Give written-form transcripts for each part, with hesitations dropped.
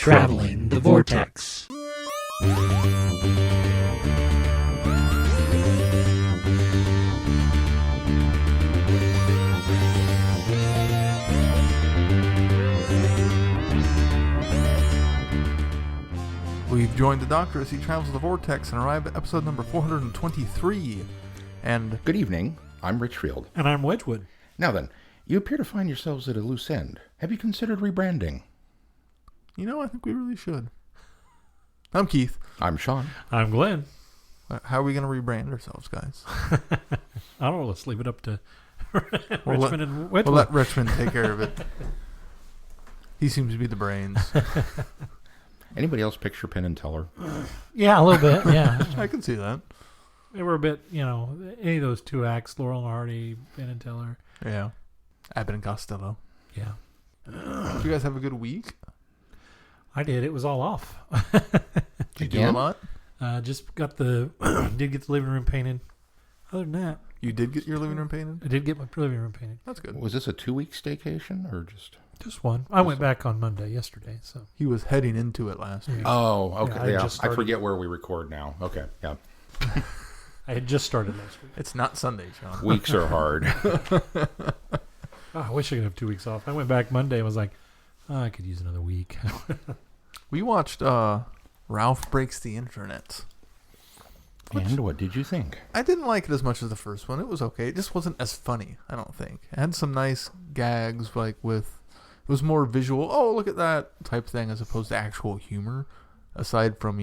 Traveling the Vortex. We've joined the Doctor as he travels the Vortex and arrive at episode number 423. And good evening, I'm Richfield. And I'm Wedgwood. Now then, you appear to find yourselves at a loose end. Have you considered rebranding? You know, I think we really should. I'm Keith. I'm Sean. I'm Glenn. How are we going to rebrand ourselves, guys? I don't know. Let's leave it up to Richmond and Wedgwood. We'll let Richmond take care of it. He seems to be the brains. Anybody else picture Penn and Teller? Yeah, a little bit, yeah. I can see that. They were a bit, any of those two acts, Laurel and Hardy, Penn and Teller. Yeah. Abbott and Costello. Yeah. Did you guys have a good week? I did. It was all off. Did you do a lot? Just got did get the living room painted. Other than that. You did get your living room painted? I did get my living room painted. That's good. Was this a 2-week staycation or just... Just one. I went back on Monday, yesterday. So he was heading into it last week. Oh, okay. Yeah, I forget where we record now. Okay, yeah. I had just started last week. It's not Sunday, Sean. Weeks are hard. I wish I could have 2 weeks off. I went back Monday and was like, I could use another week. We watched Ralph Breaks the Internet. And what did you think? I didn't like it as much as the first one. It was okay. It just wasn't as funny, I don't think. It had some nice gags, it was more visual, oh, look at that type thing, as opposed to actual humor, aside from,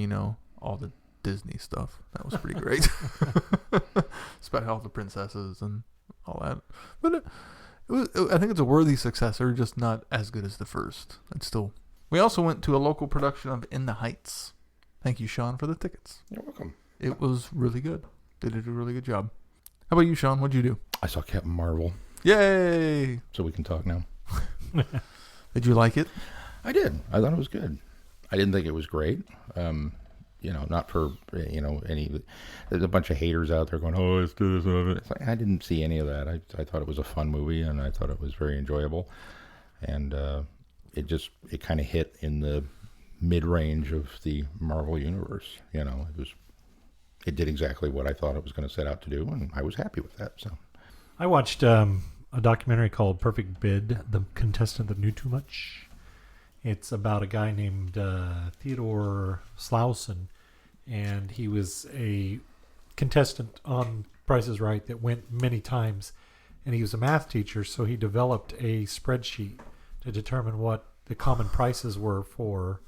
all the Disney stuff. That was pretty great. It's about all the princesses and all that. But I think it's a worthy successor, just not as good as the first. It's still... We also went to a local production of In the Heights. Thank you, Sean, for the tickets. You're welcome. It was really good. They did a really good job. How about you, Sean? What'd you do? I saw Captain Marvel. Yay! So we can talk now. Did you like it? I did. I thought it was good. I didn't think it was great. Not for, any... There's a bunch of haters out there going, oh, it's this. It's like, I didn't see any of that. I thought it was a fun movie, and I thought it was very enjoyable. And it kind of hit in the mid-range of the Marvel universe. It did exactly what I thought it was going to set out to do, and I was happy with that. So, I watched a documentary called Perfect Bid, The Contestant That Knew Too Much. It's about a guy named Theodore Slauson, and he was a contestant on Price is Right that went many times, and he was a math teacher, so he developed a spreadsheet to determine what the common prices were for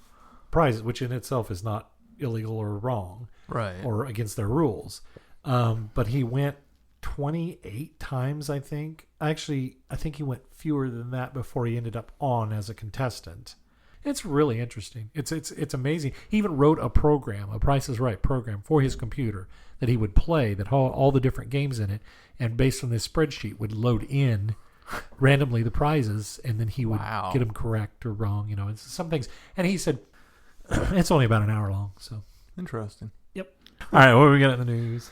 prizes, which in itself is not illegal or wrong, right, or against their rules. But he went 28 times, I think. Actually, I think he went fewer than that before he ended up on as a contestant. It's really interesting. It's amazing. He even wrote a program, a Price is Right program for his computer that he would play, that had all the different games in it, and based on this spreadsheet would load in randomly the prizes, and then he would get them correct or wrong. It's some things. And he said it's only about an hour long. So interesting. Yep. All right, what do we got in the news?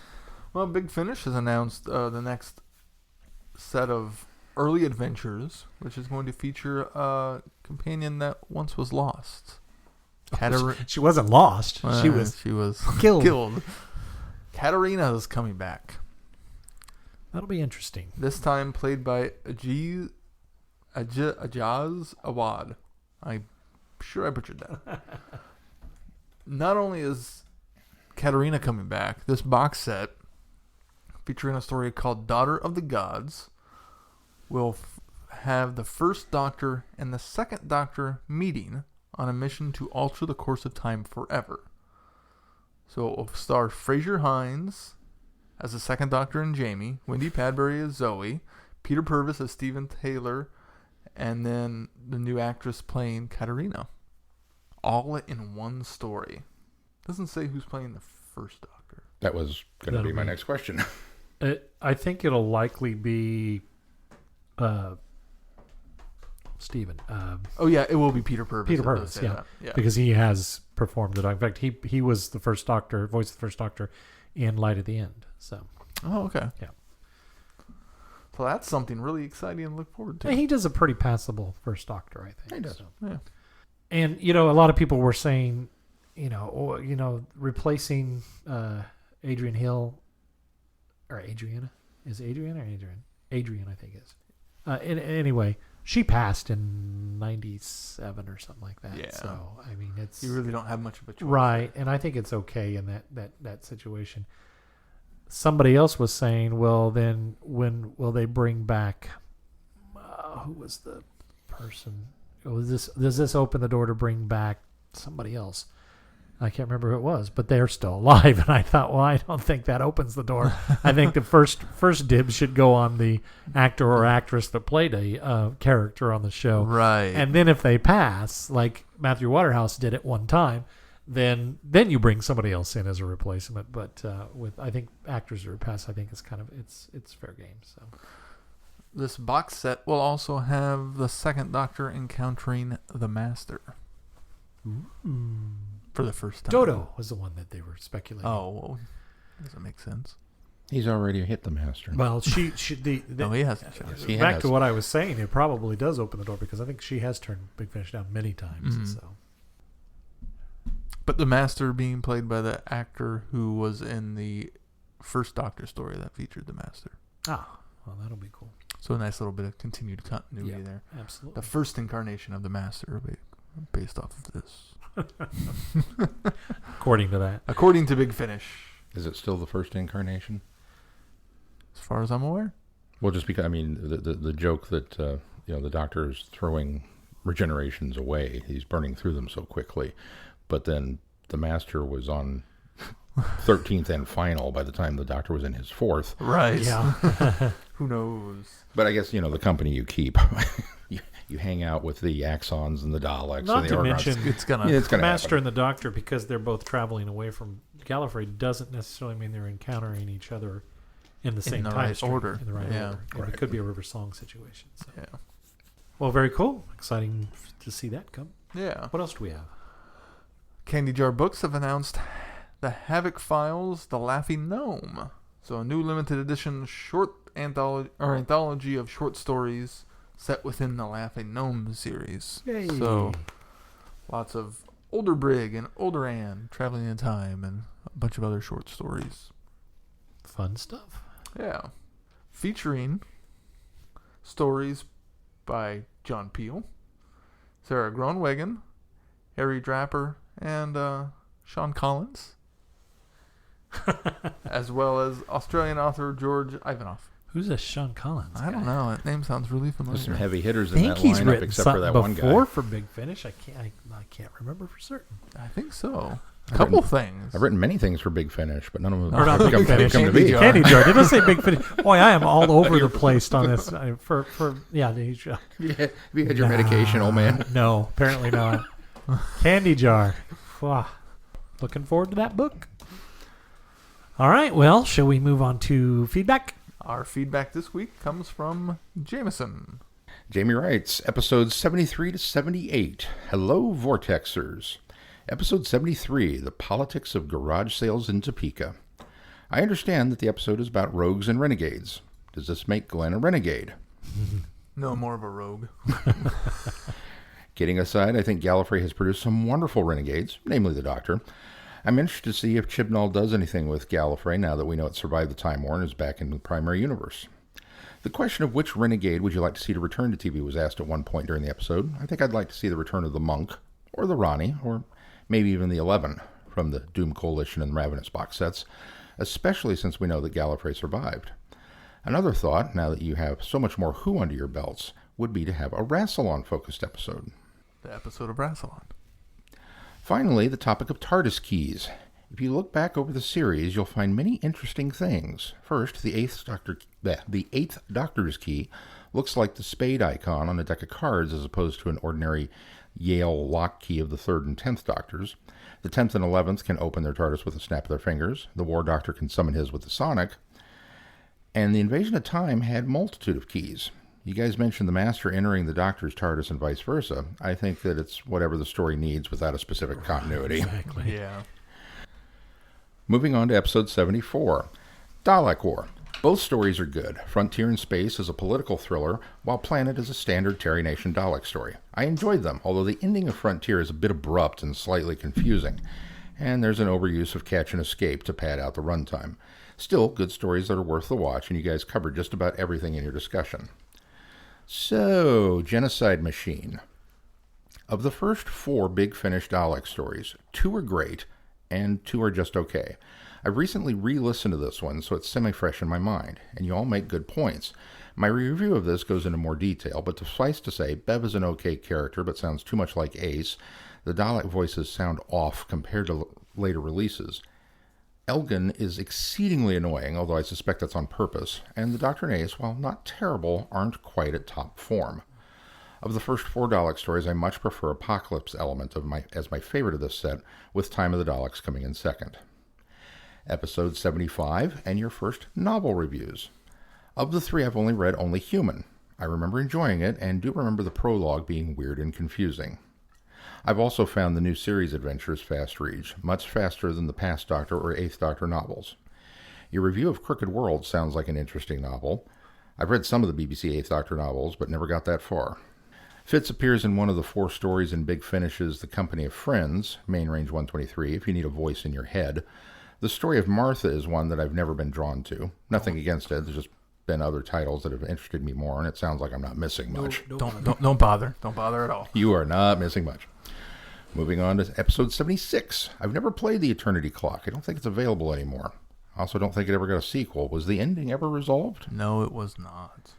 Well, Big Finish has announced the next set of early adventures, which is going to feature a companion that once was lost. She wasn't lost. She was killed. Katarina is coming back. That'll be interesting. This time played by Ajaz Awad. I'm sure I butchered that. Not only is Katarina coming back, this box set featuring a story called Daughter of the Gods will have the First Doctor and the Second Doctor meeting on a mission to alter the course of time forever. So it will star Fraser Hines as the Second Doctor and Jamie, Wendy Padbury as Zoe, Peter Purvis as Stephen Taylor, and then the new actress playing Katarina. All in one story. Doesn't say who's playing the First Doctor. That was going to be my next question. I think it'll likely be Stephen. It will be Peter Purvis. Peter Purvis, yeah, because he has performed it. In fact, he was the First Doctor, voiced the First Doctor in Light at the End. So. Oh, okay. Yeah. So that's something really exciting to look forward to. And he does a pretty passable First Doctor, I think. He does. So. Yeah. And, a lot of people were saying, replacing Adrian Hill, or Adriana. Is it Adriana or Adrian? Adrian, I think is. Anyway, she passed in 97 or something like that. Yeah. So, I mean, it's... You really don't have much of a choice. Right, and I think it's okay in that situation. Somebody else was saying, well, then when will they bring back... who was the person? Does this open the door to bring back somebody else? I can't remember who it was, but they're still alive. And I thought, well, I don't think that opens the door. I think the first dibs should go on the actor or actress that played a character on the show. Right. And then if they pass, like Matthew Waterhouse did at one time, then you bring somebody else in as a replacement. But with I think actors that are passed, I think it's kind of it's fair game. So. This box set will also have the second Doctor encountering the Master. For the first time. Dodo was the one that they were speculating. Oh, well, doesn't make sense. He's already hit the Master. Well, she No, he hasn't. Yes, he back has. to what I was saying, it probably does open the door because I think she has turned Big Finish down many times. Mhm. So But the Master being played by the actor who was in the first Doctor story that featured the Master. well, that'll be cool. So a nice little bit of continued continuity there. Absolutely. The first incarnation of the Master based off of this. According to that. According to Big Finish. Is it still the first incarnation? As far as I'm aware. Well, just because, I mean, the joke that, the Doctor is throwing regenerations away. He's burning through them so quickly. But then the Master was on 13th and final by the time the Doctor was in his 4th. Right. Yeah. Who knows? But I guess, the company you keep, you hang out with the Axons and the Daleks. Not and the to Orgons. mention It's gonna. Yeah, it's gonna Master happen. and the Doctor, because they're both traveling away from Gallifrey, doesn't necessarily mean they're encountering each other in the same the time right stream, order. In the right Yeah. order. And Right. it could be a River Song situation. So. Yeah. Well, very cool. Exciting to see that come. Yeah. What else do we have? Candy Jar Books have announced the Havoc Files, The Laughing Gnome. So a new limited edition short anthology of short stories set within the Laughing Gnome series. Yay. So lots of Older Brig and Older Anne traveling in time and a bunch of other short stories. Fun stuff. Yeah. Featuring stories by John Peel, Sarah Groenwegen, Harry Draper, and Sean Collins, as well as Australian author George Ivanoff. Who's this Sean Collins? I don't know. That name sounds really familiar. There's some heavy hitters I in think that he's lineup, written except for something that one before guy. for Big Finish. I can't remember for certain. I think so. A I've couple written- things. I've written many things for Big Finish, but none of them Or not have Big come Finish. to Candy be. Jar. Candy Jar. Did I say Big Finish? Boy, I am all over the place on this. For yeah, Have you had your medication, old man? No, apparently not. Candy Jar. Wow. Looking forward to that book. All right. Well, shall we move on to feedback? Our feedback this week comes from Jameson. Jamie writes, episodes 73 to 78. Hello, Vortexers. Episode 73, The Politics of Garage Sales in Topeka. I understand that the episode is about rogues and renegades. Does this make Glenn a renegade? No, more of a rogue. Kidding aside, I think Gallifrey has produced some wonderful renegades, namely the Doctor. I'm interested to see if Chibnall does anything with Gallifrey now that we know it survived the Time War and is back in the primary universe. The question of which renegade would you like to see to return to TV was asked at one point during the episode. I think I'd like to see the return of the Monk, or the Ronnie, or maybe even the 11 from the Doom Coalition and Ravenous box sets, especially since we know that Gallifrey survived. Another thought, now that you have so much more Who under your belts, would be to have a Rassilon-focused episode. The episode of Rassilon. Finally, the topic of TARDIS keys. If you look back over the series, you'll find many interesting things. First, the eighth Doctor's key looks like the spade icon on a deck of cards as opposed to an ordinary Yale lock key of the 3rd and 10th Doctors. The 10th and 11th can open their TARDIS with a snap of their fingers. The War Doctor can summon his with the Sonic. And the Invasion of Time had multitude of keys. You guys mentioned the Master entering the Doctor's TARDIS and vice versa. I think that it's whatever the story needs without a specific continuity. Exactly. Yeah. Moving on to episode 74, Dalek War. Both stories are good. Frontier in Space is a political thriller, while Planet is a standard Terry Nation Dalek story. I enjoyed them, although the ending of Frontier is a bit abrupt and slightly confusing, and there's an overuse of catch and escape to pad out the runtime. Still, good stories that are worth the watch, and you guys covered just about everything in your discussion. So, Genocide Machine. Of the first 4 Big Finish Dalek stories, 2 are great, and 2 are just okay. I've recently re-listened to this one, so it's semi-fresh in my mind, and you all make good points. My review of this goes into more detail, but suffice to say, Bev is an okay character, but sounds too much like Ace. The Dalek voices sound off compared to later releases. Elgin is exceedingly annoying, although I suspect that's on purpose, and the Doctor and Ace, while not terrible, aren't quite at top form. Of the first 4 Dalek stories, I much prefer Apocalypse element as my favorite of this set, with Time of the Daleks coming in second. Episode 75, and your first novel reviews. Of the 3, I've only read Only Human. I remember enjoying it, and do remember the prologue being weird and confusing. I've also found the new series adventures fast reads, much faster than the past Doctor or 8th Doctor novels. Your review of Crooked World sounds like an interesting novel. I've read some of the BBC 8th Doctor novels, but never got that far. Fitz appears in one of the 4 stories in Big Finish's The Company of Friends, Main Range 123, if you need a voice in your head. The story of Martha is one that I've never been drawn to. Nothing against it, there's just been other titles that have interested me more, and it sounds like I'm not missing much. Don't bother. Don't bother at all. You are not missing much. Moving on to episode 76. I've never played the Eternity Clock. I don't think it's available anymore. I also don't think it ever got a sequel. Was the ending ever resolved? No, it was not.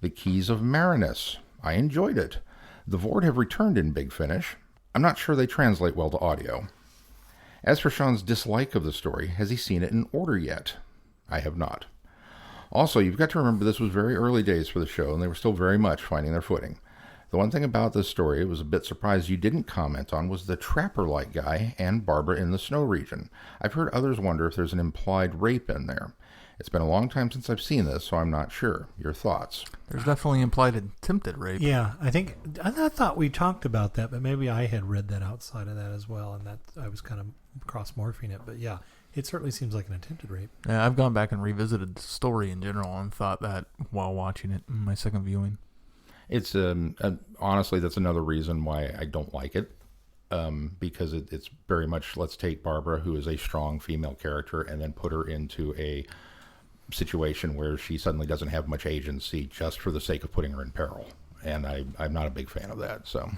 The Keys of Marinus. I enjoyed it. The Vord have returned in Big Finish. I'm not sure they translate well to audio. As for Sean's dislike of the story, has he seen it in order yet? I have not. Also, you've got to remember this was very early days for the show, and they were still very much finding their footing. The one thing about this story I was a bit surprised you didn't comment on was the trapper-like guy and Barbara in the snow region. I've heard others wonder if there's an implied rape in there. It's been a long time since I've seen this, so I'm not sure. Your thoughts? There's definitely implied attempted rape. Yeah, I thought we talked about that, but maybe I had read that outside of that as well, and that I was kind of cross-morphing it. But yeah, it certainly seems like an attempted rape. Yeah, I've gone back and revisited the story in general and thought that while watching it in my second viewing. It's honestly, that's another reason why I don't like it, because it's very much, let's take Barbara, who is a strong female character, and then put her into a situation where she suddenly doesn't have much agency just for the sake of putting her in peril. And I'm not a big fan of that. So,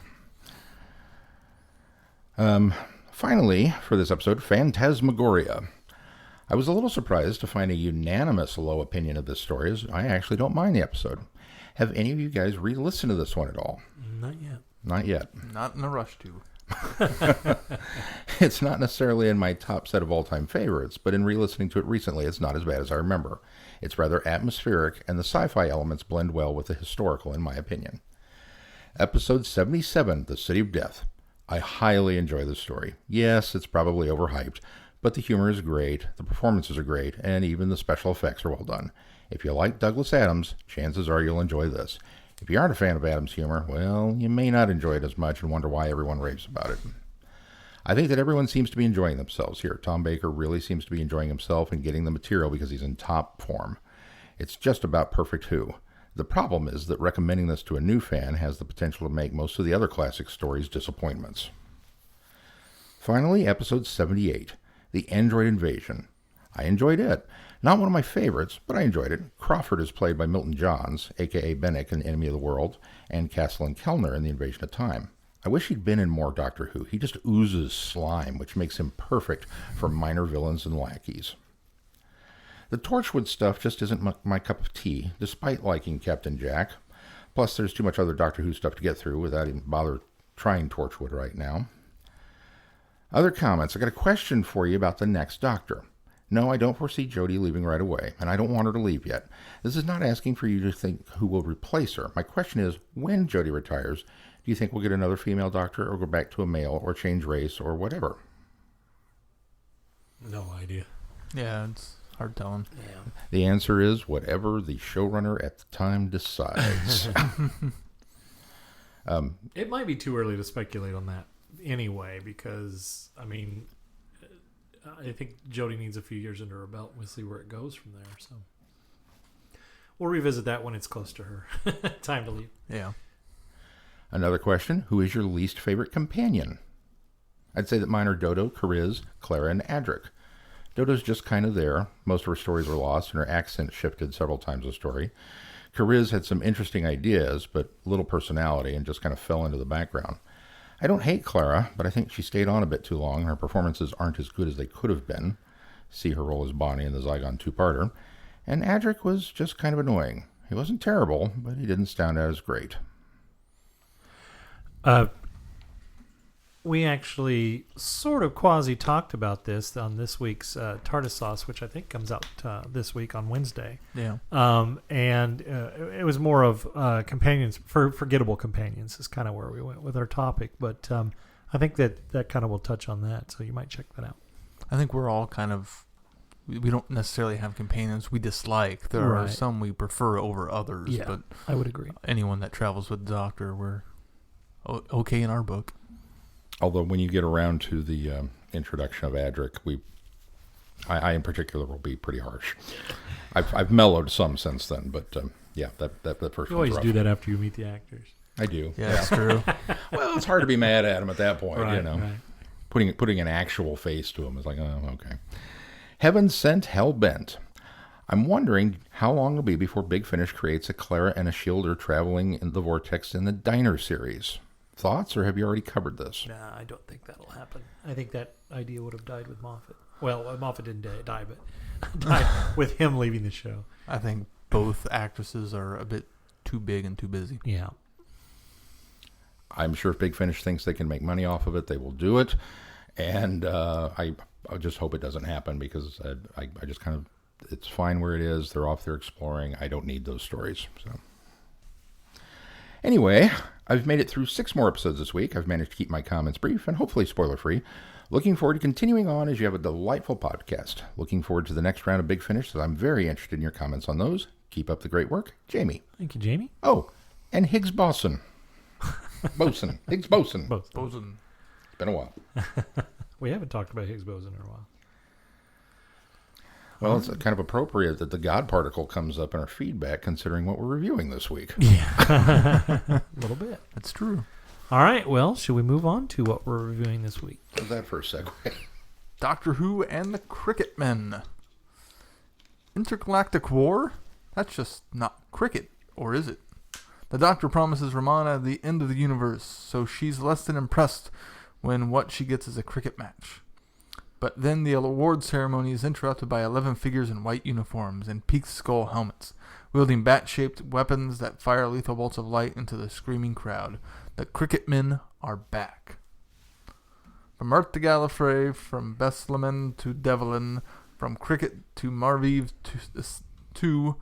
finally, for this episode, Phantasmagoria. I was a little surprised to find a unanimous low opinion of this story, as I actually don't mind the episode. Have any of you guys re-listened to this one at all? Not yet. Not yet. Not in a rush to. It's not necessarily in my top set of all-time favorites, but in re-listening to it recently, it's not as bad as I remember. It's rather atmospheric, and the sci-fi elements blend well with the historical, in my opinion. Episode 77, The City of Death. I highly enjoy this story. Yes, it's probably overhyped, but the humor is great, the performances are great, and even the special effects are well done. If you like Douglas Adams, chances are you'll enjoy this. If you aren't a fan of Adams' humor, well, you may not enjoy it as much and wonder why everyone raves about it. I think that everyone seems to be enjoying themselves here. Tom Baker really seems to be enjoying himself and getting the material because he's in top form. It's just about perfect Who. The problem is that recommending this to a new fan has the potential to make most of the other classic stories disappointments. Finally, episode 78, The Android Invasion. I enjoyed it. Not one of my favorites, but I enjoyed it. Crawford is played by Milton Johns, a.k.a. Bennick in Enemy of the World, and Castellan Kellner in The Invasion of Time. I wish he'd been in more Doctor Who. He just oozes slime, which makes him perfect for minor villains and lackeys. The Torchwood stuff just isn't my cup of tea, despite liking Captain Jack. Plus, there's too much other Doctor Who stuff to get through without even bother trying Torchwood right now. Other comments. I got a question for you about the next Doctor. No, I don't foresee Jodie leaving right away, and I don't want her to leave yet. This is not asking for you to think who will replace her. My question is, when Jodie retires, do you think we'll get another female Doctor, or go back to a male, or change race, or whatever? No idea. Yeah, it's hard telling. Yeah. The answer is whatever the showrunner at the time decides. It might be too early to speculate on that anyway, because, I mean, I think Jodie needs a few years under her belt. We'll see where it goes from there. So, We'll revisit that when it's close to her time to leave. Yeah. Another question, who is your least favorite companion? I'd say that mine are Dodo, Kariz, Clara, and Adric. Dodo's just kind of there. Most of her stories were lost, and her accent shifted several times a story. Kariz had some interesting ideas, but little personality, and just kind of fell into the background. I don't hate Clara, but I think she stayed on a bit too long, and her performances aren't as good as they could have been. See her role as Bonnie in the Zygon two-parter. And Adric was just kind of annoying. He wasn't terrible, but he didn't stand out as great. We actually sort of quasi-talked about this on this week's Tartar Sauce, which I think comes out this week on Wednesday. Yeah. And it was more of companions, forgettable companions is kind of where we went with our topic. But I think that kind of will touch on that, so you might check that out. I think we're all kind of, we don't necessarily have companions we dislike. There are Right. some we prefer over others. Yeah, But I would agree. anyone that travels with the Doctor, we're okay in our book. Although when you get around to the introduction of Adric, I in particular will be pretty harsh. I've mellowed some since then, but yeah, that first You one's always rough. do that after you meet the actors. I do. Yeah, that's true. Well, it's hard to be mad at him at that point, Right, you know. right. Putting an actual face to him is like, oh, okay. Heaven Sent, Hell Bent. I'm wondering how long it'll be before Big Finish creates a Clara and a Shielder traveling in the Vortex in the Diner series. Thoughts, or have you already covered this? Nah, I don't think that'll happen. I think that idea would have died with Moffat. Well, Moffat didn't die, but died with him leaving the show. I think both actresses are a bit too big and too busy. Yeah. I'm sure if Big Finish thinks they can make money off of it, they will do it. And I just hope it doesn't happen because I just kind of, it's fine where it is. They're off there exploring. I don't need those stories. So anyway, I've made it through 6 more episodes this week. I've managed to keep my comments brief and hopefully spoiler-free. Looking forward to continuing on as you have a delightful podcast. Looking forward to the next round of Big Finish, so I'm very interested in your comments on those. Keep up the great work. Jamie. Thank you, Jamie. Oh, and Higgs Boson. Higgs Boson. Boson. It's been a while. We haven't talked about Higgs boson in a while. Well, it's kind of appropriate that the God particle comes up in our feedback considering what we're reviewing this week. Yeah. A little bit. That's true. All right. Well, should we move on to what we're reviewing this week? How's that for a segue? Doctor Who and the Krikkitmen. Intergalactic War? That's just not cricket, or is it? The Doctor promises Romana the end of the universe, so she's less than impressed when what she gets is a cricket match. But then the award ceremony is interrupted by 11 figures in white uniforms and peaked skull helmets, wielding bat-shaped weapons that fire lethal bolts of light into the screaming crowd. The Krikkitmen are back. From Earth to Gallifrey, from Bethlehem to Devlin, from Cricket to Marviv to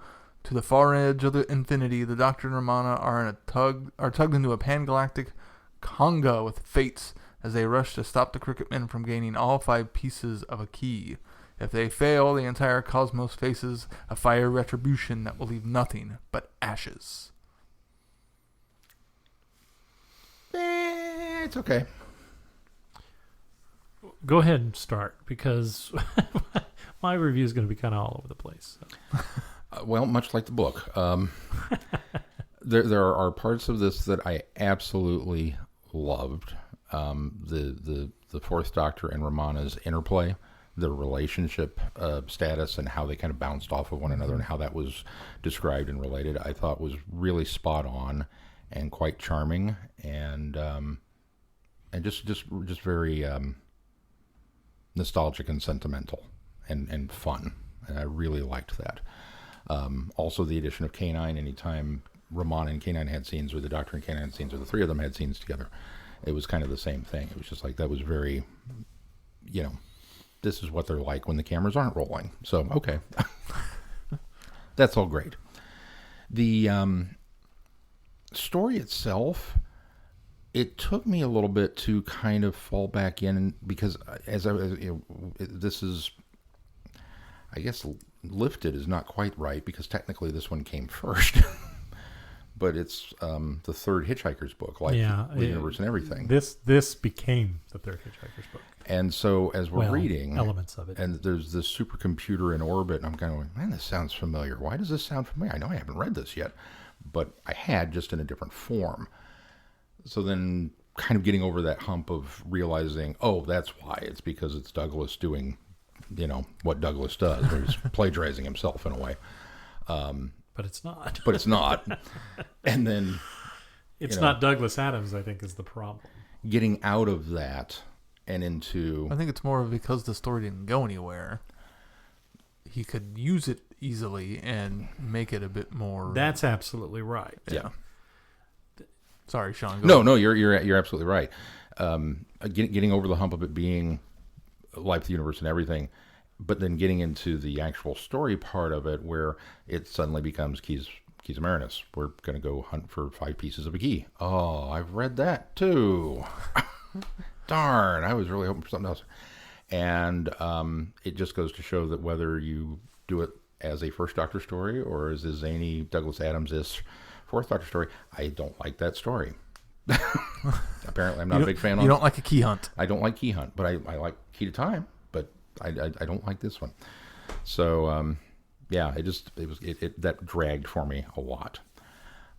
the far edge of the infinity, the Doctor and Romana are tugged into a pan-galactic conga with fates as they rush to stop the Krikkitmen from gaining all 5 pieces of a key. If they fail, the entire cosmos faces a fire retribution that will leave nothing but ashes. It's okay. Go ahead and start because my review is going to be kind of all over the place. So. Well, much like the book, there are parts of this that I absolutely loved. The Fourth Doctor and Romana's interplay, their relationship status, and how they kind of bounced off of one another, and how that was described and related, I thought was really spot on and quite charming, and just very nostalgic and sentimental and fun. And I really liked that. Also, the addition of K9, anytime Romana and K9 had scenes, or the Doctor and K9 had scenes, or the 3 of them had scenes together, it was kind of the same thing. It was just like, that was very, this is what they're like when the cameras aren't rolling. So, okay. That's all great. The story itself, it took me a little bit to kind of fall back in, because this is, I guess, lifted is not quite right, because technically this one came first. But it's the third Hitchhiker's book, like the universe and everything. This became the third Hitchhiker's book. And so as we're reading, elements of it, and there's this supercomputer in orbit, and I'm kind of going, man, this sounds familiar. Why does this sound familiar? I know I haven't read this yet, but I had, just in a different form. So then kind of getting over that hump of realizing, oh, that's why. It's because it's Douglas doing, what Douglas does, where he's plagiarizing himself in a way. but it's not. But it's not. And then... It's not Douglas Adams, I think, is the problem. Getting out of that and into... I think it's more because the story didn't go anywhere. He could use it easily and make it a bit more... That's absolutely right. Yeah. Sorry, Sean. No, you're absolutely right. Getting over the hump of it being life, the universe, and everything, but then getting into the actual story part of it, where it suddenly becomes Keys of Marinus. We're going to go hunt for 5 pieces of a key. Oh, I've read that too. Darn, I was really hoping for something else. And it just goes to show that whether you do it as a First Doctor story or as a zany Douglas Adams-ish Fourth Doctor story, I don't like that story. Apparently, I'm not a big fan. You don't like a key hunt. I don't like key hunt, but I like Key to Time. But I don't like this one. So yeah, that dragged for me a lot.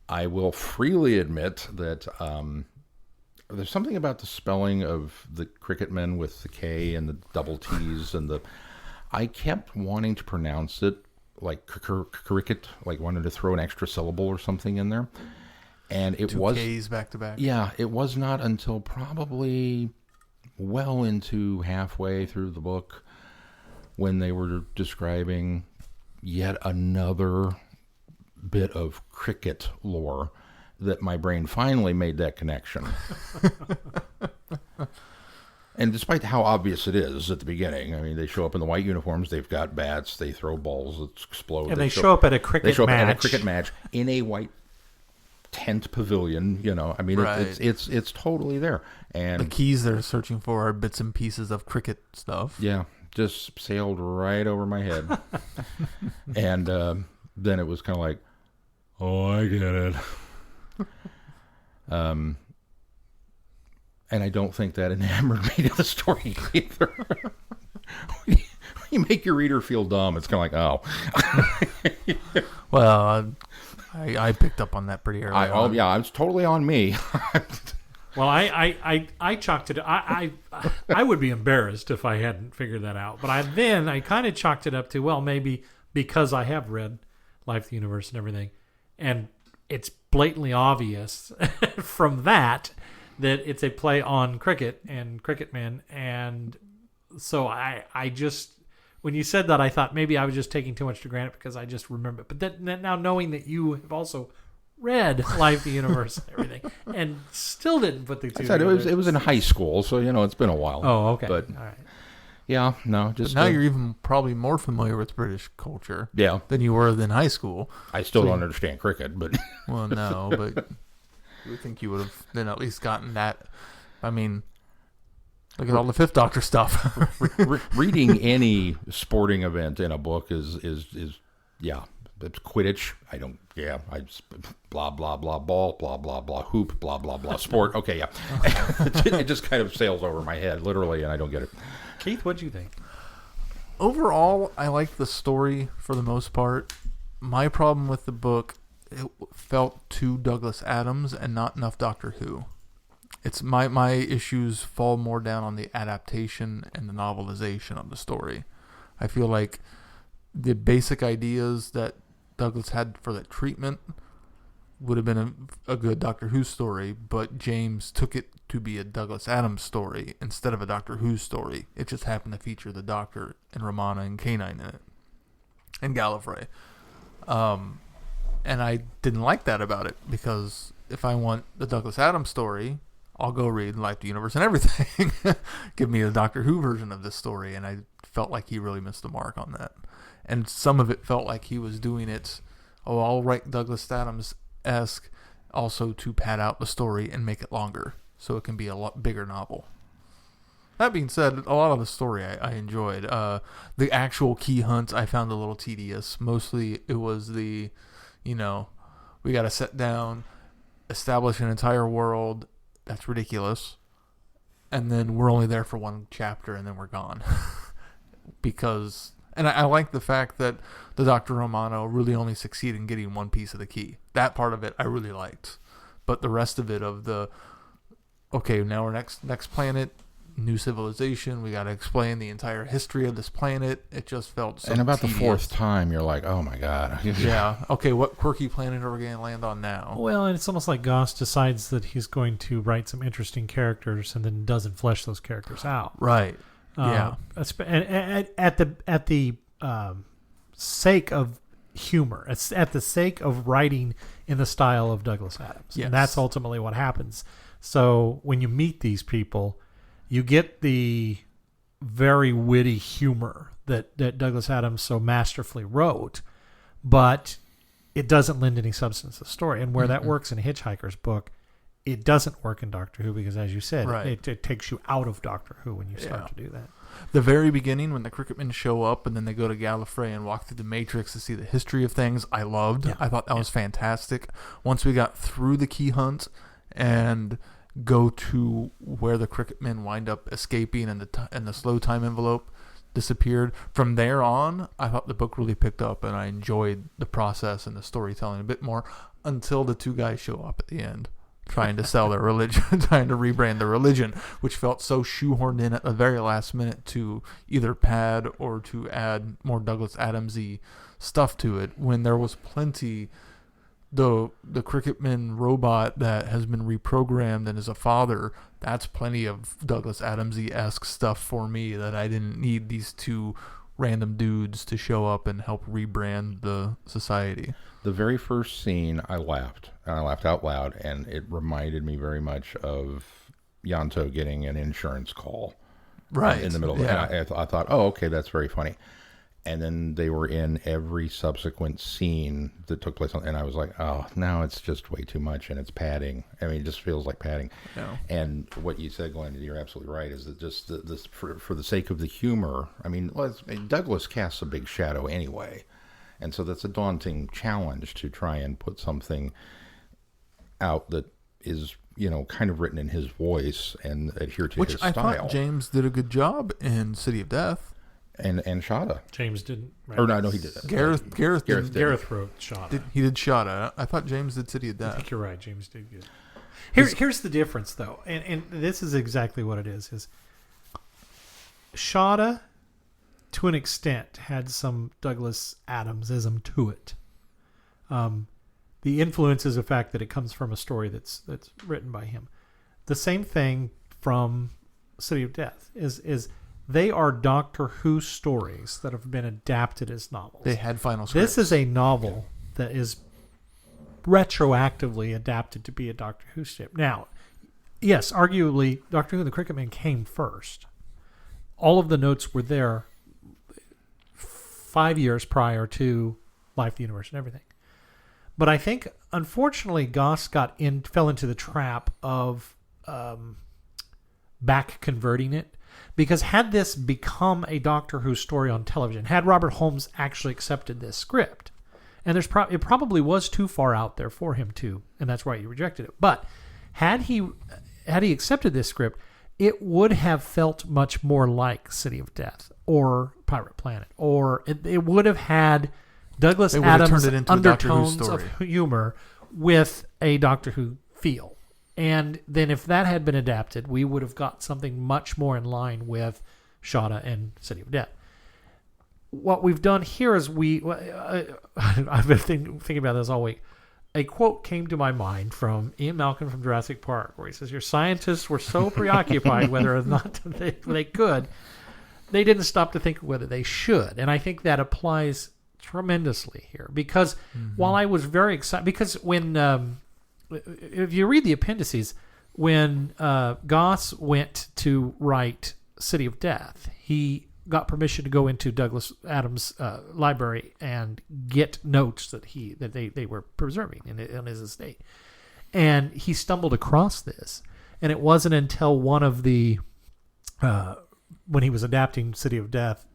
I will freely admit that there's something about the spelling of the Krikkitmen with the K and the double T's and I kept wanting to pronounce it like cricket, like wanted to throw an extra syllable or something in there. And it 2 was K's back to back. Yeah, it was not until probably well into halfway through the book when they were describing yet another bit of cricket lore that my brain finally made that connection. And despite how obvious it is at the beginning, I mean, they show up in the white uniforms, they've got bats, they throw balls that explode. And they show up at a cricket match. They show up at a cricket match in a white tent pavilion, I mean, right. it's totally there. And the keys they're searching for are bits and pieces of cricket stuff. Yeah, just sailed right over my head. And then it was kind of like, oh, I get it. And I don't think that enamored me to the story either. You make your reader feel dumb. It's kind of like, oh. Well, I picked up on that pretty early on. Yeah, it's totally on me. Well, I chalked it. I would be embarrassed if I hadn't figured that out. But I kind of chalked it up to, well, maybe because I have read Life, the Universe, and everything, and it's blatantly obvious from that it's a play on cricket and Krikkitmen. And so I just, when you said that, I thought maybe I was just taking too much to granted because I just remember. But then now knowing that you have also read Life, the Universe, and everything, and still didn't put the two together. It was in high school, so it's been a while. Oh, okay. But all right. Yeah, no, just but now you're even probably more familiar with British culture. Yeah. Than you were in high school. I still don't understand cricket, but well, no, but I would think you would have then at least gotten that. I mean, look at all the Fifth Doctor stuff. Reading any sporting event in a book is yeah, it's Quidditch. I just blah blah blah ball, blah blah blah hoop, blah blah blah sport. Okay, yeah. It just kind of sails over my head literally, and I don't get it. Keith, what'd you think? Overall, I liked the story for the most part. My problem with the book, it felt too Douglas Adams and not enough Doctor Who. It's my issues fall more down on the adaptation and the novelization of the story. I feel like the basic ideas that Douglas had for that treatment would have been a good Doctor Who story, but James took it to be a Douglas Adams story instead of a Doctor Who story. It just happened to feature the Doctor and Romana and K9 in it, and Gallifrey. And I didn't like that about it, because if I want the Douglas Adams story, I'll go read Life, the Universe, and everything. Give me a Doctor Who version of this story, and I felt like he really missed the mark on that. And some of it felt like he was doing it, I'll write Douglas Adams-esque, also to pad out the story and make it longer, so it can be a lot bigger novel. That being said, a lot of the story I enjoyed. The actual key hunts I found a little tedious. Mostly it was we got to sit down, establish an entire world. That's ridiculous. and then we're only there for one chapter, and then we're gone. Because, and I like the fact that the Dr. Romano really only succeeded in getting one piece of the key. That part of it I really liked. But the rest of it of the, okay, now we're next planet, new civilization, we got to explain the entire history of this planet. It just felt so And about tedious. the fourth time, you're like, oh my God. Yeah. Okay, what quirky planet are we going to land on now? Well, and it's almost like Goss decides that he's going to write some interesting characters and then doesn't flesh those characters out. Right. Yeah. And at the sake of humor, it's at the sake of writing in the style of Douglas Adams. Yes. And that's ultimately what happens. So when you meet these people, you get the very witty humor that Douglas Adams so masterfully wrote, but it doesn't lend any substance to the story. And where that works in Hitchhiker's book, it doesn't work in Doctor Who because, as you said, Right. it takes you out of Doctor Who when you start to do that. The very beginning, when the Krikkitmen show up and then they go to Gallifrey and walk through the Matrix to see the history of things, I loved. Yeah. I thought that was fantastic. Once we got through the key hunt and go to where the Krikkitmen wind up escaping and the slow time envelope disappeared, from there on, I thought the book really picked up and I enjoyed the process and the storytelling a bit more until the two guys show up at the end. Trying to sell their religion, trying to rebrand their religion, which felt so shoehorned in at the very last minute to either pad or to add more Douglas Adams-y stuff to it, when there was plenty. The Krikkitman robot that has been reprogrammed and is a father, that's plenty of Douglas Adams-y-esque stuff for me that I didn't need these two random dudes to show up and help rebrand the society. The very first scene, I laughed, and I laughed out loud, and it reminded me very much of Yanto getting an insurance call in the middle of it. Yeah. And I thought, oh, okay, that's very funny. And then they were in every subsequent scene that took place, and I was like, oh, now it's just way too much, and it's padding. I mean, it just feels like padding. Yeah. And what you said, Glenn, you're absolutely right, is that just this for the sake of the humor, I mean, Douglas casts a big shadow anyway. And so that's a daunting challenge to try and put something out that is, kind of written in his voice and adhere to his style. Which I thought James did a good job in City of Death. And Shada. James didn't. Right? Or no, he did. Gareth did. Gareth wrote Shada. He did Shada. I thought James did City of I Death. think you're right. James did good. Here's the difference, though, and this is exactly what it is Shada, to an extent, had some Douglas Adamsism to it. The influence is the fact that it comes from a story that's written by him. The same thing from City of Death is they are Doctor Who stories that have been adapted as novels. They had final scripts. This is a novel that is retroactively adapted to be a Doctor Who strip. Now, yes, arguably, Doctor Who and the Krikkitmen came first. All of the notes were there 5 years prior to Life, the Universe, and everything. But I think, unfortunately, Goss fell into the trap of back converting it. Because had this become a Doctor Who story on television, had Robert Holmes actually accepted this script, and it probably was too far out there for him to, and that's why he rejected it. But had he accepted this script, it would have felt much more like City of Death or Pirate Planet, or it would have had Douglas Adams undertones of humor with a Doctor Who feel. And then if that had been adapted, we would have got something much more in line with Shada and City of Death. What we've done here is I've been thinking about this all week. A quote came to my mind from Ian Malcolm from Jurassic Park, where he says, your scientists were so preoccupied whether or not they could, they didn't stop to think whether they should. And I think that applies tremendously here. Because while I was very excited, because when... if you read the appendices, when Goss went to write City of Death, he got permission to go into Douglas Adams' library and get notes that they were preserving in his estate. And he stumbled across this. And it wasn't until one of the, when he was adapting City of Death,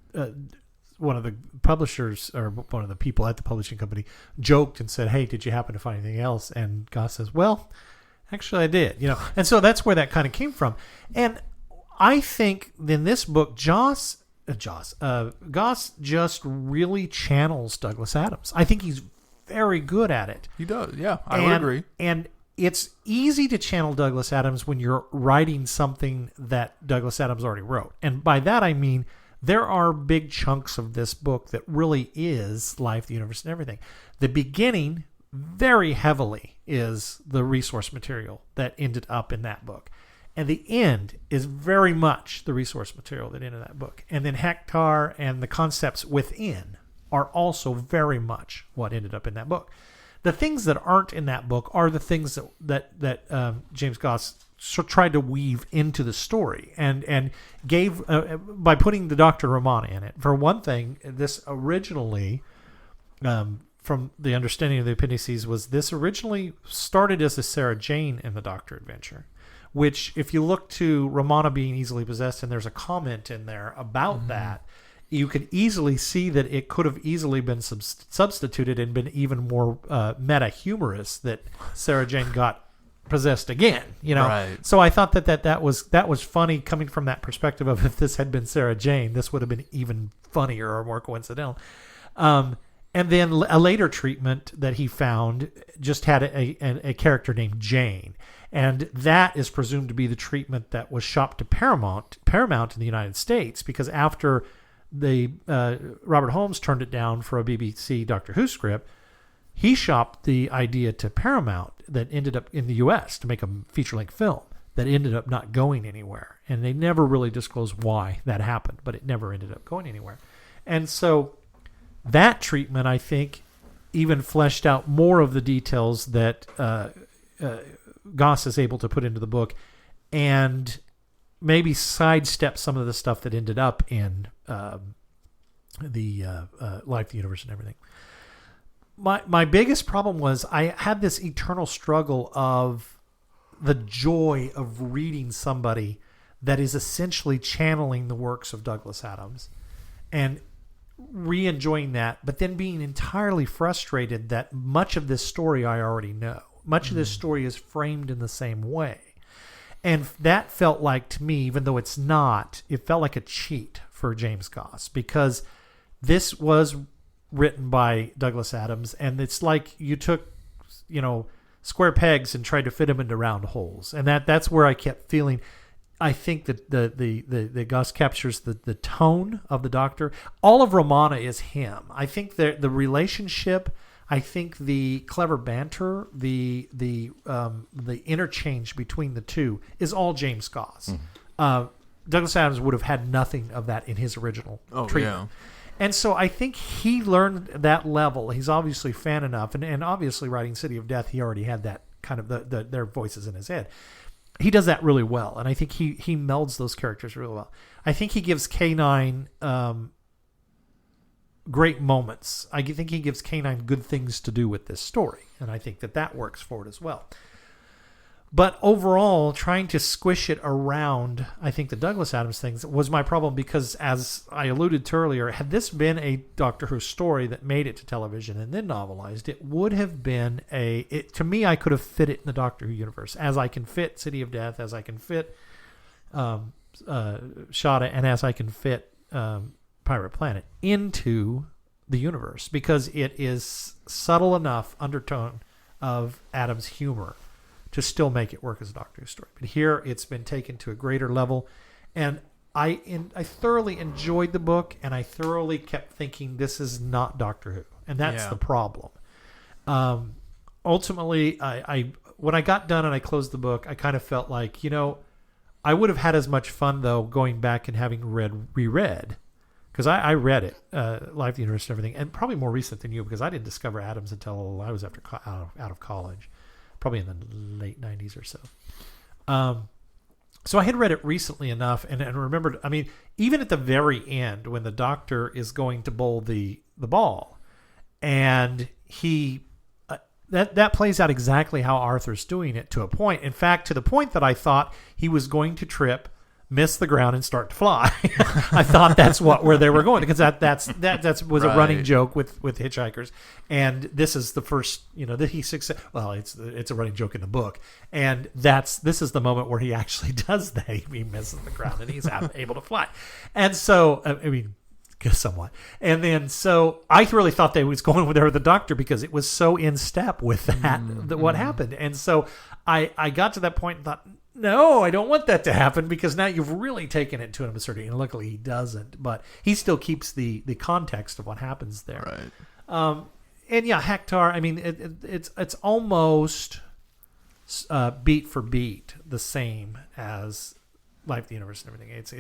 one of the publishers or one of the people at the publishing company joked and said, hey, did you happen to find anything else? And Goss says, well, actually I did, And so that's where that kind of came from. And I think in this book, Goss just really channels Douglas Adams. I think he's very good at it. He does, yeah. I would agree. And it's easy to channel Douglas Adams when you're writing something that Douglas Adams already wrote. And by that I mean there are big chunks of this book that really is life, the universe, and everything. The beginning very heavily is the resource material that ended up in that book. And the end is very much the resource material that ended that book. And then Hector and the concepts within are also very much what ended up in that book. The things that aren't in that book are the things that James Goss tried to weave into the story and gave by putting the Dr. Romana in it. For one thing, this originally, from the understanding of the appendices, was this originally started as a Sarah Jane and the Doctor adventure, which if you look to Romana being easily possessed, and there's a comment in there about that, you could easily see that it could have easily been substituted and been even more meta humorous that Sarah Jane got possessed again, Right. So I thought that was funny coming from that perspective of if this had been Sarah Jane, this would have been even funnier or more coincidental. And then a later treatment that he found just had a character named Jane. And that is presumed to be the treatment that was shopped to Paramount in the United States, because after Robert Holmes turned it down for a BBC Doctor Who script, he shopped the idea to Paramount that ended up in the U.S. to make a feature-length film that ended up not going anywhere. And they never really disclosed why that happened, but it never ended up going anywhere. And so that treatment, I think, even fleshed out more of the details that Goss is able to put into the book, and maybe sidestep some of the stuff that ended up in the Life, the Universe, and everything. My biggest problem was I had this eternal struggle of the joy of reading somebody that is essentially channeling the works of Douglas Adams and re-enjoying that, but then being entirely frustrated that much of this story I already know. Much of this story is framed in the same way. And that felt like, to me, even though it's not, it felt like a cheat for James Goss, because this was written by Douglas Adams, and it's like you took, square pegs and tried to fit them into round holes. And that's where I kept feeling. I think that the Goss captures the tone of the Doctor. All of Romana is him. I think the relationship, I think the clever banter, the interchange between the two is all James Goss. Douglas Adams would have had nothing of that in his original treatment. Yeah. And so I think he learned that level. He's obviously fan enough, and obviously writing City of Death, he already had that kind of their voices in his head. He does that really well, and I think he melds those characters really well. I think he gives K9 great moments. I think he gives K9 good things to do with this story, and I think that works for it as well. But overall, trying to squish it around, I think the Douglas Adams things was my problem, because as I alluded to earlier, had this been a Doctor Who story that made it to television and then novelized, it would have been to me, I could have fit it in the Doctor Who universe, as I can fit City of Death, as I can fit Shada, and as I can fit Pirate Planet into the universe, because it is subtle enough undertone of Adams' humor to still make it work as a Doctor Who story. But here it's been taken to a greater level, and I thoroughly enjoyed the book, and I thoroughly kept thinking this is not Doctor Who, and that's the problem. Ultimately, I when I got done and I closed the book, I kind of felt like, I would have had as much fun though going back and having reread, because I read it, Life, the Universe, and everything, and probably more recent than you, because I didn't discover Adams until I was out of college. Probably in the late 90s or so. So I had read it recently enough and remembered, even at the very end when the Doctor is going to bowl the ball, and he that plays out exactly how Arthur's doing it to a point. In fact, to the point that I thought he was going to trip miss the ground and start to fly. I thought that's where they were going, because that was a running joke with hitchhikers, and this is the first, that he success. Well, it's a running joke in the book, and this is the moment where he actually does that. He misses the ground and he's able to fly, and so somewhat. And then so I really thought they was going there with the Doctor, because it was so in step with that what happened, and so I got to that point and thought, no, I don't want that to happen, because now you've really taken it to an absurdity. And luckily he doesn't, but he still keeps the context of what happens there. Right. And yeah, Hector, I mean, it's almost beat for beat the same as Life, the Universe, and everything. It's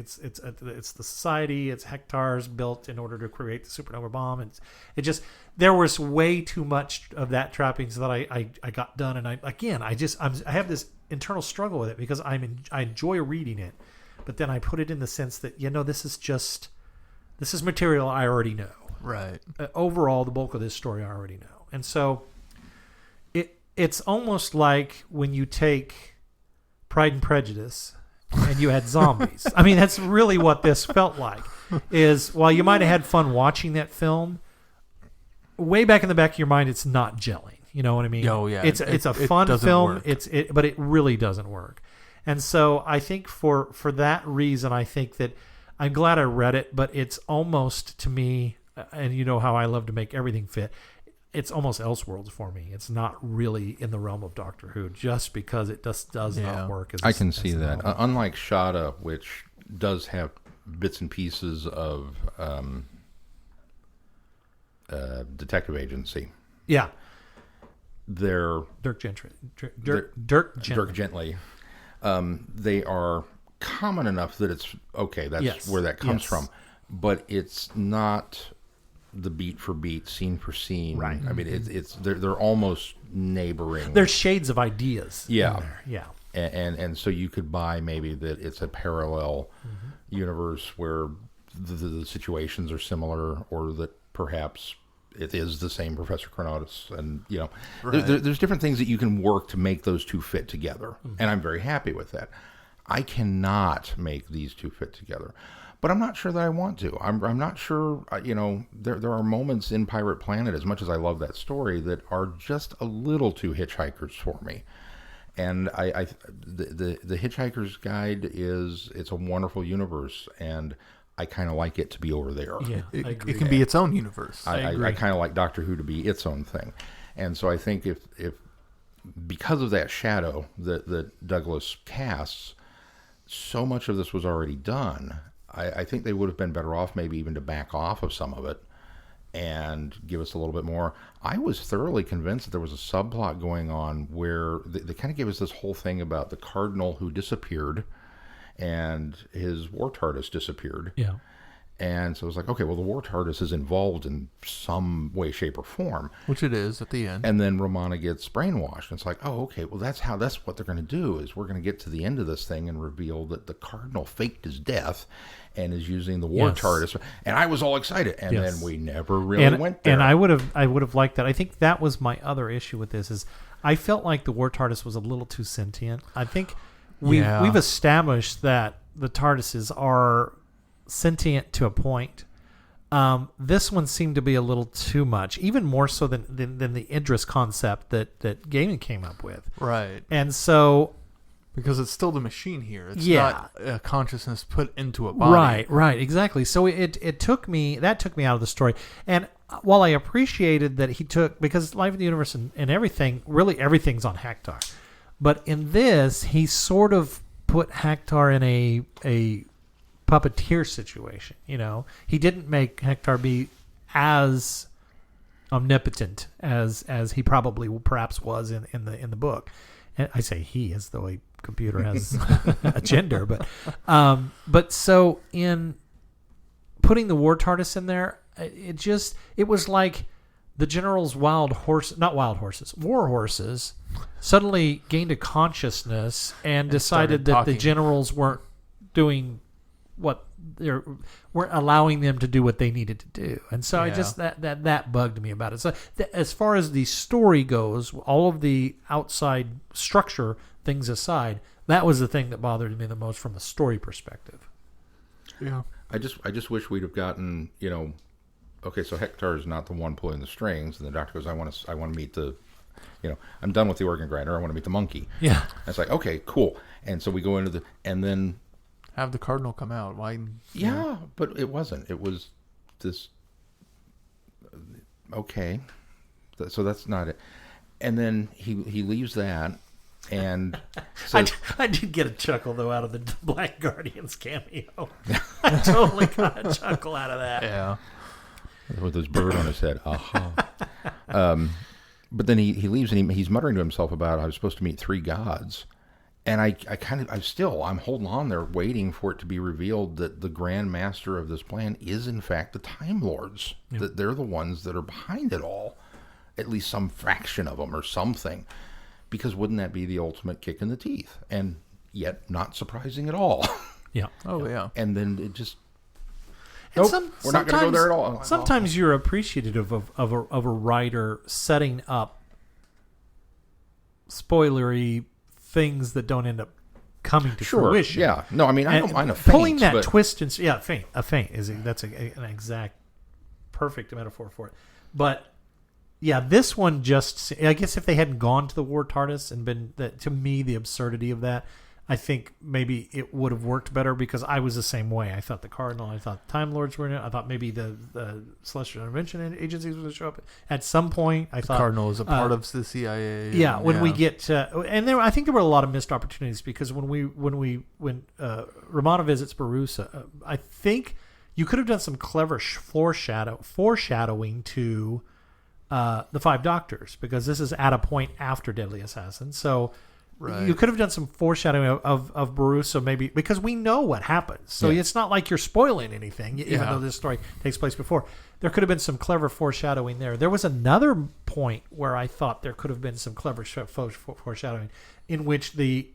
the society. It's Hector's built in order to create the supernova bomb. And it just, there was way too much of that trappings that I got done. And I have this internal struggle with it, because I enjoy reading it, but then I put it in the sense that, this is material I already know. Right. Overall, the bulk of this story I already know. And so it's almost like when you take Pride and Prejudice and you had zombies. I mean, that's really what this felt like. Is, while you might have had fun watching that film, way back in the back of your mind, it's not gelling. You know what I mean? Oh yeah, it's a fun film. Work. But it really doesn't work. And so I think for that reason, I think that I'm glad I read it. But it's almost, to me, and you know how I love to make everything fit, it's almost Elseworlds for me. It's not really in the realm of Doctor Who, just because it just does not work. I can see that. Unlike Shada, which does have bits and pieces of detective agency. Yeah. They're Dirk Gently. They are common enough that it's okay. That's where that comes from, but it's not the beat for beat, scene for scene. Right. I mean, they're almost neighboring. There's shades of ideas. Yeah. In there. Yeah. And so you could buy maybe that it's a parallel universe where the situations are similar, or that perhaps it is the same Professor Chronotis, and right. there's different things that you can work to make those two fit together, and I'm very happy with that. I cannot make these two fit together, but I'm not sure that I want to. I'm not sure. There are moments in Pirate Planet, as much as I love that story, that are just a little too Hitchhiker's for me. And the Hitchhiker's Guide it's a wonderful universe, and I kind of like it to be over there. Yeah, it can be its own universe. I kind of like Doctor Who to be its own thing. And so I think if because of that shadow that Douglas casts, so much of this was already done, I think they would have been better off maybe even to back off of some of it and give us a little bit more. I was thoroughly convinced that there was a subplot going on where they kind of gave us this whole thing about the Cardinal who disappeared, and his war TARDIS disappeared. Yeah. And so it was like, okay, well, the war TARDIS is involved in some way, shape, or form. Which it is at the end. And then Romana gets brainwashed. And it's like, oh, okay, well, that's what they're going to do, is we're going to get to the end of this thing and reveal that the Cardinal faked his death and is using the war TARDIS. And I was all excited. And then we never really went there. And I would have liked that. I think that was my other issue with this, is I felt like the war TARDIS was a little too sentient. I think we've established that the TARDISes are sentient to a point. This one seemed to be a little too much, even more so than the Idris concept that Gaiman came up with. Right. And so, because it's still the machine here. It's not a consciousness put into a body. Right, exactly. So it took me out of the story. And while I appreciated that he took, because Life in the Universe and everything, really everything's on Hector. But in this, he sort of put Hector in a puppeteer situation. He didn't make Hector be as omnipotent as he probably perhaps was in the book. And I say he as though a computer has a gender, but so in putting the war TARDIS in there, it was like the general's war horses suddenly gained a consciousness and decided that the generals weren't doing weren't allowing them to do what they needed to do. And so I Yeah. just that bugged me about it. So as far as the story goes, all of the outside structure things aside, that was the thing that bothered me the most from a story perspective. Yeah. I just wish we'd have gotten, okay, so Hector is not the one pulling the strings, and the doctor goes, I want to meet the, I'm done with the organ grinder, I want to meet the monkey. Yeah. And it's like, okay, cool. And so we go into and then Have the cardinal come out. Why? yeah, but it wasn't. It was this. Okay, so that's not it. And then he leaves that, and says, I did get a chuckle though out of the Black Guardians cameo. I totally got a chuckle out of that. Yeah. with his bird on his head. Aha. But then he leaves and he's muttering to himself about I was supposed to meet 3 gods. And I'm holding on there waiting for it to be revealed that the Grand Master of this plan is in fact the Time Lords. Yep. That they're the ones that are behind it all. At least some fraction of them or something. Because wouldn't that be the ultimate kick in the teeth? And yet not surprising at all. Yeah. Oh, yeah. And then it just... And Nope, we're not going to go there at all. Sometimes you're appreciative of a writer setting up spoilery things that don't end up coming to fruition. Yeah. No, I mean, I don't mind a feint. Pulling that but... twist and a feint is that's an exact perfect metaphor for it. But yeah, this one just, I guess if they hadn't gone to the War TARDIS and been that, to me, the absurdity of that, I think maybe it would have worked better because I was the same way. I thought the Cardinal, I thought the Time Lords were in it. I thought maybe the Celestial Intervention agencies would show up at some point. I thought Cardinal is a part of the CIA. Yeah, when we get to, and I think there were a lot of missed opportunities because when Romana visits Barusa, I think you could have done some clever foreshadowing to the 5 Doctors because this is at a point after Deadly Assassin. So you could have done some foreshadowing of Barusa maybe because we know what happens. So it's not like you're spoiling anything, even though this story takes place before. There could have been some clever foreshadowing there. There was another point where I thought there could have been some clever foreshadowing in which the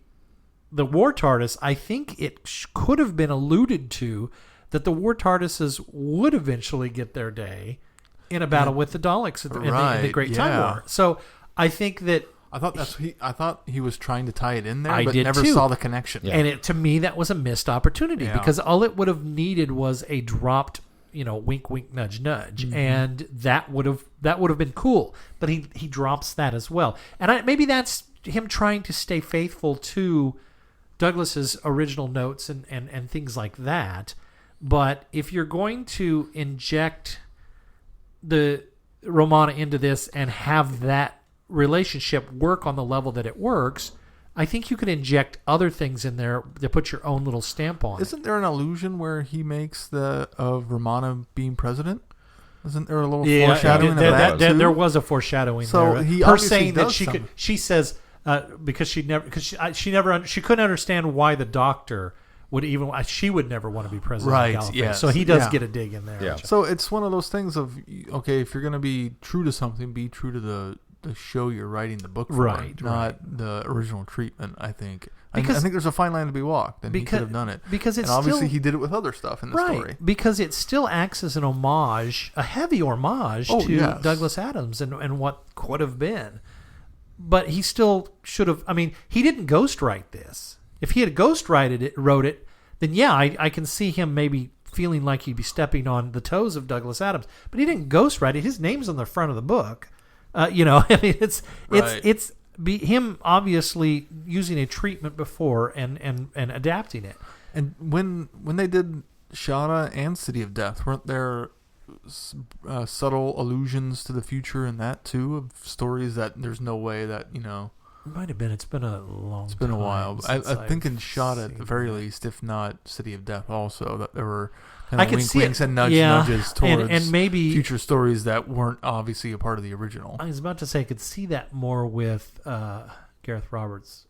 War TARDIS, I think it could have been alluded to that the War TARDISes would eventually get their day in a battle with the Daleks in the Great Time War. So I think that I thought he was trying to tie it in there, I but did never too. saw the connection. Yeah. And to me, that was a missed opportunity because all it would have needed was a dropped, wink, wink, nudge, nudge, and that would have been cool. But he drops that as well, and maybe that's him trying to stay faithful to Douglas's original notes and things like that. But if you're going to inject the Romana into this and have that relationship work on the level that it works, I think you could inject other things in there to put your own little stamp on. Isn't there an allusion where he makes of Romana being president? Isn't there a little foreshadowing of that too? There was a foreshadowing so there. He her obviously saying that does she some. could. She says because she couldn't understand why the Doctor would even. She would never want to be president. Right. Of Gallifrey. Yes. So he does get a dig in there. Yeah. So it's one of those things of, okay, if you're going to be true to something, be true to the show you're writing the book for, Right. not the original treatment, I think. Because- I think there's a fine line to be walked, and he could have done it. Because it's and obviously still, he did it with other stuff in the right, story. because it still acts as an homage, a heavy homage to yes. Douglas Adams and what could have been. But he still should have. I mean, he didn't ghostwrite this. If he had wrote it, then yeah, I can see him maybe feeling like he'd be stepping on the toes of Douglas Adams. But he didn't ghostwrite it. His name's on the front of the book. I mean, it's him obviously using a treatment before and adapting it. And when they did Shada and City of Death, weren't there subtle allusions to the future in that too, of stories that there's no way that It might have been. It's been a long. It's been a while. I think in Shada at the very that. least, if not City of Death, also that there were I kind could of see winks it. and nudges towards and maybe future stories that weren't obviously a part of the original. I was about to say I could see that more with Gareth Roberts'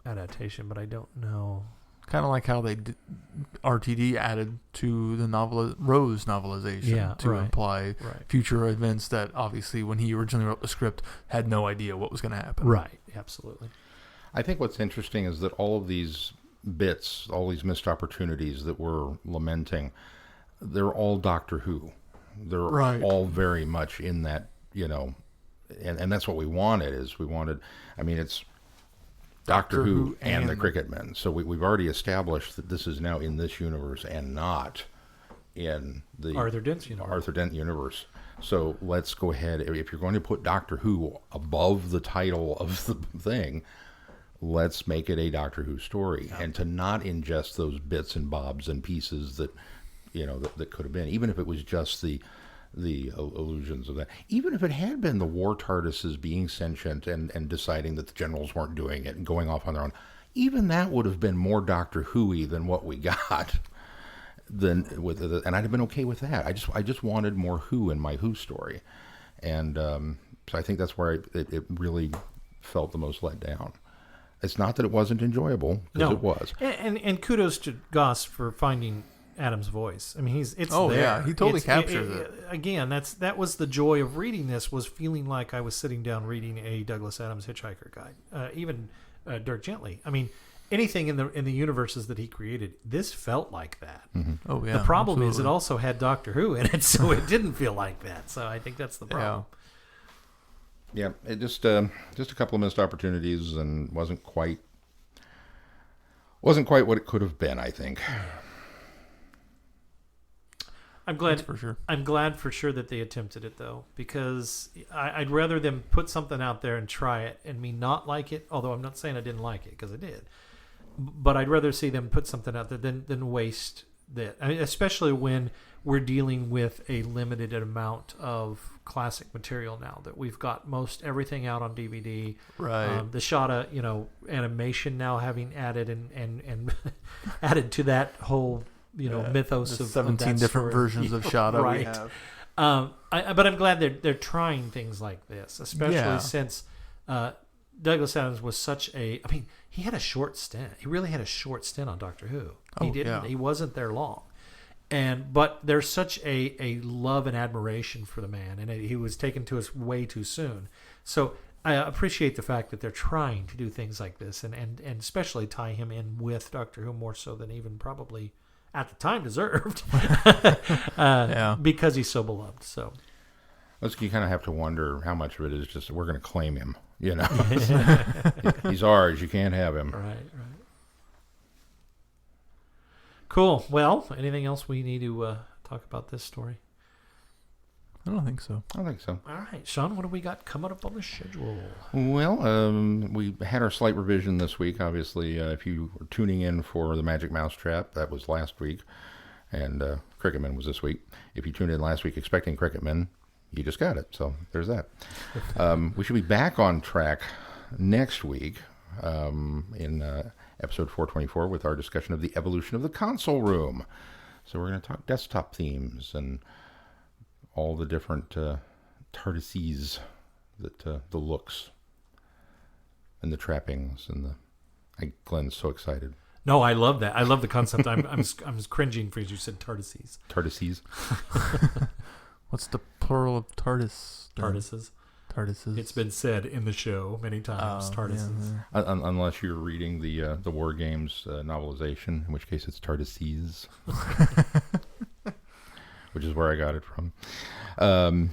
adaptation, but I don't know. Kind of like how they RTD added to the Rose novelization to imply future events that obviously when he originally wrote the script had no idea what was going to happen. Right, absolutely. I think what's interesting is that all of these bits, all these missed opportunities that we're lamenting, they're all Doctor Who. They're all very much in that, and that's what we wanted. It's Doctor Who and the Krikkitmen. So we've already established that this is now in this universe and not in the Arthur Dent universe. So let's go ahead. If you're going to put Doctor Who above the title of the thing, let's make it a Doctor Who story, and to not ingest those bits and bobs and pieces that that could have been, even if it was just the illusions of that. Even if it had been the war TARDISes being sentient and deciding that the generals weren't doing it and going off on their own, even that would have been more Doctor Who-y than what we got. And I'd have been okay with that. I just wanted more Who in my Who story, and so I think that's where it really felt the most let down. It's not that it wasn't enjoyable, because it was. And kudos to Goss for finding Adam's voice. I mean, it's there. Yeah, he totally captures it. Again, that was the joy of reading this, was feeling like I was sitting down reading a Douglas Adams Hitchhiker Guide. Even Dirk Gently. I mean, anything in the universes that he created, this felt like that. Mm-hmm. Oh yeah. The problem is it also had Doctor Who in it, so it didn't feel like that. So I think that's the problem. Yeah, it just a couple of missed opportunities, and wasn't quite what it could have been, I think. I'm glad That's for sure. I'm glad for sure that they attempted it, though, because I'd rather them put something out there and try it and me not like it. Although I'm not saying I didn't like it, because I did, but I'd rather see them put something out there than waste that. I mean, especially when we're dealing with a limited amount of classic material now, that we've got most everything out on DVD. Right. The Shada, animation now having added and added to that whole mythos of 17 that different story. versions of Shada Right. we have. But I'm glad they're trying things like this, especially since Douglas Adams was such a. I mean, he had a short stint. He really had a short stint on Doctor Who. He didn't. Yeah. He wasn't there long. But there's such a love and admiration for the man, and he was taken to us way too soon. So I appreciate the fact that they're trying to do things like this, and especially tie him in with Doctor Who more so than even probably at the time deserved, because he's so beloved. So you kind of have to wonder how much of it is just we're going to claim him. He's ours. You can't have him. Right. Cool. Well, anything else we need to talk about this story? I don't think so. I think so. All right, Sean, what do we got coming up on the schedule? Well, we had our slight revision this week. Obviously, if you were tuning in for the Magic Mousetrap, that was last week, and Krikkitmen was this week. If you tuned in last week expecting Krikkitmen, you just got it. So there's that. We should be back on track next week in episode 424 with our discussion of the evolution of the console room. So we're going to talk desktop themes and all the different TARDISes, that the looks and the trappings and Glenn's so excited. No, I love that. I love the concept. I'm cringing because you said TARDISes. TARDISes. What's the plural of TARDIS? TARDISes. TARDISes. It's been said in the show many times. TARDISes. Yeah. Unless you're reading the War Games novelization, in which case it's TARDISes. Which is where I got it from. And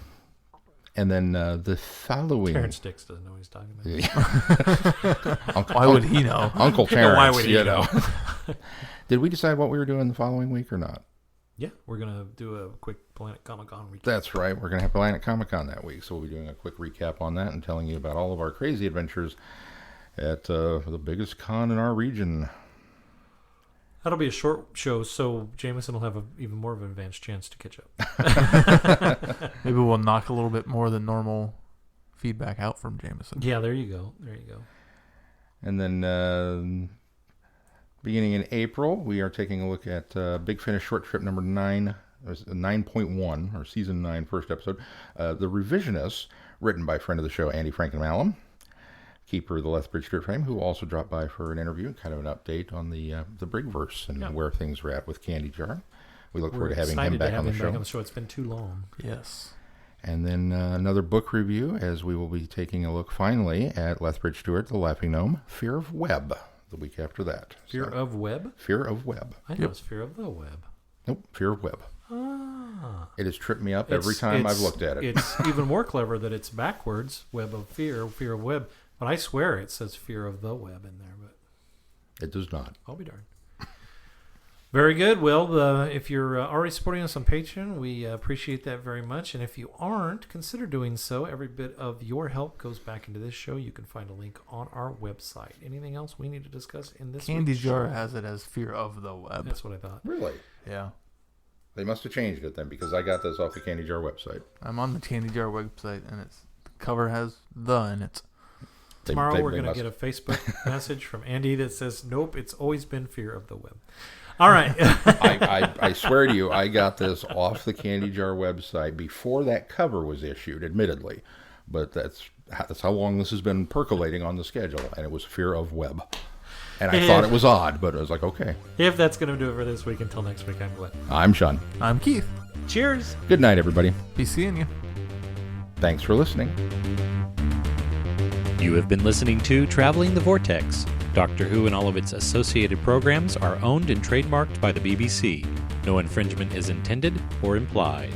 then the following... Terrence Dix doesn't know what he's talking about. Why would he know? Uncle Terrence, why would he know? Did we decide what we were doing the following week or not? Yeah, we're going to do a quick Planet Comic-Con recap. That's right. We're going to have Planet Comic-Con that week, so we'll be doing a quick recap on that and telling you about all of our crazy adventures at the biggest con in our region. That'll be a short show, so Jameson will have even more of an advanced chance to catch up. Maybe we'll knock a little bit more than normal feedback out from Jameson. Yeah, there you go. And then beginning in April, we are taking a look at Big Finish Short Trip number 9.1, or Season 9, first episode. The Revisionists, written by friend of the show, Andy Frankenmalum, keeper of the Lethbridge Strip Frame, who also dropped by for an interview, kind of an update on the Brigverse and where things are at with Candy Jar. We look forward to having him back on the show. It's been too long. Yes. And then another book review, as we will be taking a look finally at Lethbridge Stewart, The Laughing Gnome, Fear of Web, the week after that. Fear of web? Fear of web. I know it's fear of the web. Nope, fear of web. Ah. It has tripped me up every time I've looked at it. It's even more clever that it's backwards, web of fear of web. But I swear it says fear of the web in there. But It does not. I'll be darned. Very good. Well, if you're already supporting us on Patreon, we appreciate that very much. And if you aren't, consider doing so. Every bit of your help goes back into this show. You can find a link on our website. Anything else we need to discuss in this Candy week's Jar show? has it as fear of the web. That's what I thought. Really? Yeah. They must have changed it then, because I got this off the Candy Jar website. I'm on the Candy Jar website, and the cover has the in it. Tomorrow we're going to get a Facebook message from Andy that says, nope, it's always been fear of the web. All right. I swear to you, I got this off the Candy Jar website before that cover was issued, admittedly. But that's how long this has been percolating on the schedule, and it was fear of web. And I thought it was odd, but I was like, okay. If that's going to do it for this week, until next week, I'm Glenn. I'm Sean. I'm Keith. Cheers. Good night, everybody. Be seeing you. Thanks for listening. You have been listening to Traveling the Vortex. Doctor Who and all of its associated programs are owned and trademarked by the BBC. No infringement is intended or implied.